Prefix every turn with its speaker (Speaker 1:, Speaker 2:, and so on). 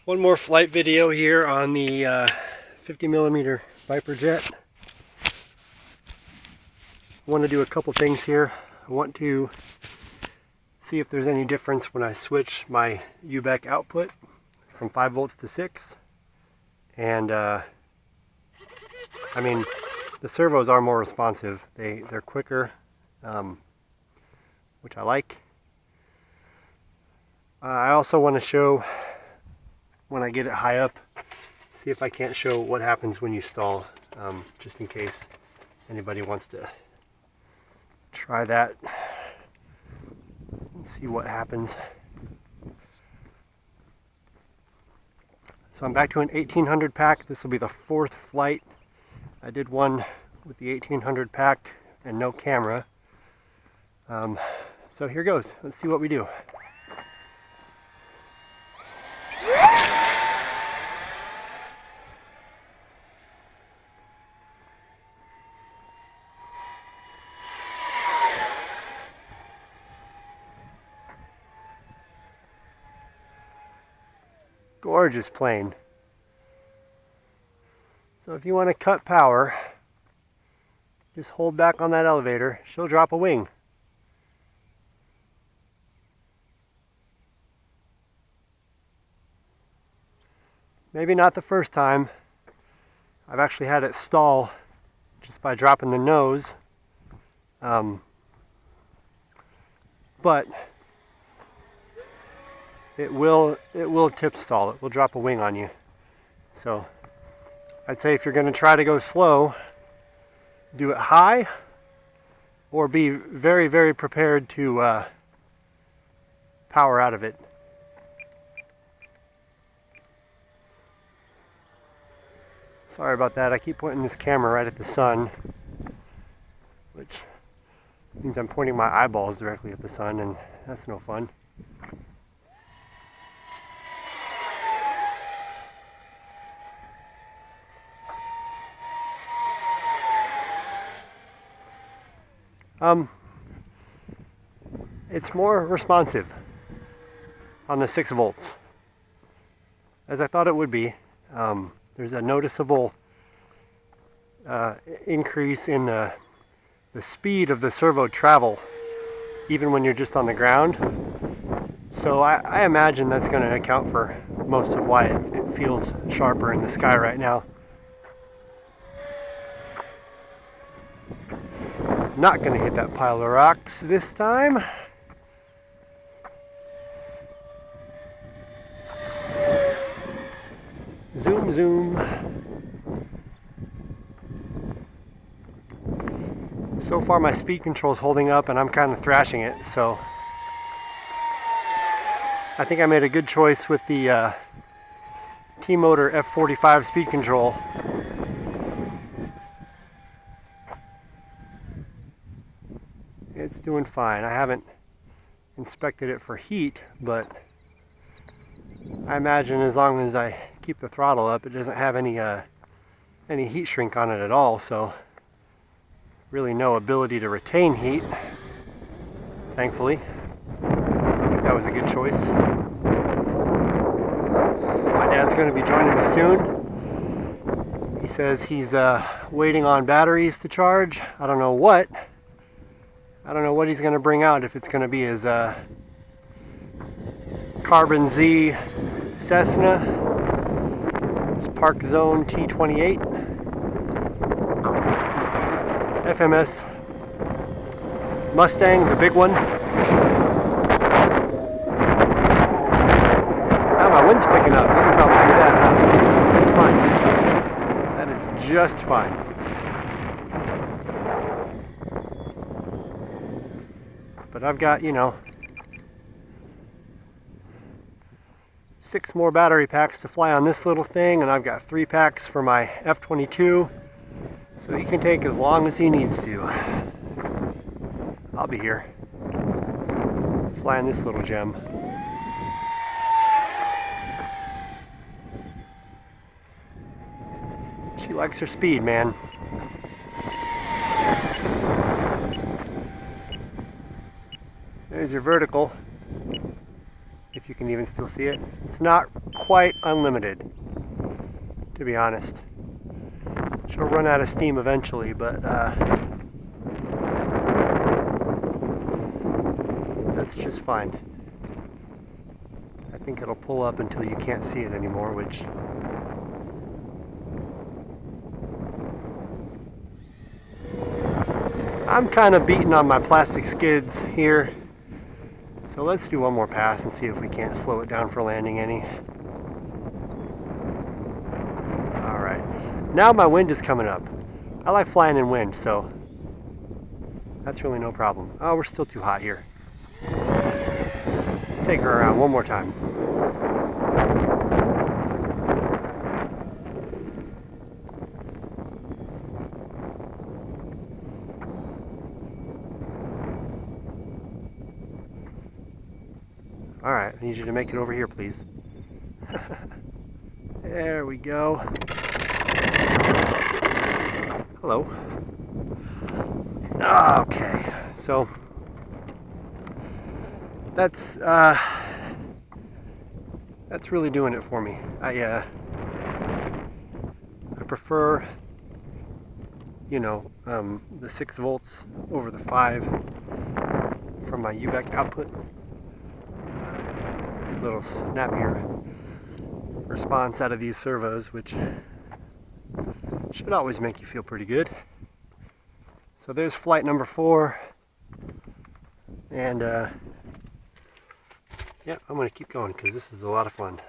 Speaker 1: One more flight video here on the 50mm Viper jet. I want to do a couple things here. I want to see if there's any difference when I switch my BEC output from 5 volts to 6. And I mean, the servos are more responsive. They're quicker, which I like. I also want to show, when I get it high up, see if I can't show what happens when you stall, just in case anybody wants to try that and see what happens. So I'm back to an 1800 pack. This will be the 4th flight. I did one with the 1800 pack and no camera. So here goes. Let's see what we do. Gorgeous plane. So if you want to cut power, just hold back on that elevator. She'll drop a wing. Maybe not the first time. I've actually had it stall just by dropping the nose. But it will tip stall. It will drop a wing on you. So I'd say if you're going to try to go slow, do it high, or be very, very prepared to power out of it. Sorry about that. I keep pointing this camera right at the sun, which means I'm pointing my eyeballs directly at the sun, and that's no fun. It's more responsive on the 6 volts, as I thought it would be. There's a noticeable increase in the speed of the servo travel, even when you're just on the ground. So I imagine that's going to account for most of why it feels sharper in the sky right now. Not going to hit that pile of rocks this time. Zoom, zoom. So far my speed control is holding up and I'm kind of thrashing it, so I think I made a good choice with the T-Motor F45 speed control. It's doing fine. I haven't inspected it for heat, but I imagine as long as I keep the throttle up, it doesn't have any heat shrink on it at all, so really no ability to retain heat, thankfully. I think that was a good choice. My dad's going to be joining me soon. He says he's waiting on batteries to charge. I don't know what he's going to bring out, if it's going to be his Carbon Z Cessna, it's Park Zone T28, FMS Mustang, the big one. Now my wind's picking up. You can probably hear that, huh? That's fine. That is just fine. But I've got, 6 more battery packs to fly on this little thing, and I've got 3 packs for my F-22, so he can take as long as he needs to. I'll be here, flying this little gem. She likes her speed, man. There's your vertical, if you can even still see it. It's not quite unlimited, to be honest. She'll run out of steam eventually, but that's just fine. I think it'll pull up until you can't see it anymore, which I'm kind of beating on my plastic skids here. So let's do one more pass and see if we can't slow it down for landing any. Alright, now my wind is coming up. I like flying in wind, so that's really no problem. Oh, we're still too hot here. Take her around one more time. Alright, I need you to make it over here, please. There we go. Hello. Okay, so that's really doing it for me. I prefer, you know, the 6 volts over the 5 from my BEC output. A little snappier response out of these servos, which should always make you feel pretty good. So there's flight number 4, and yeah, I'm going to keep going because this is a lot of fun.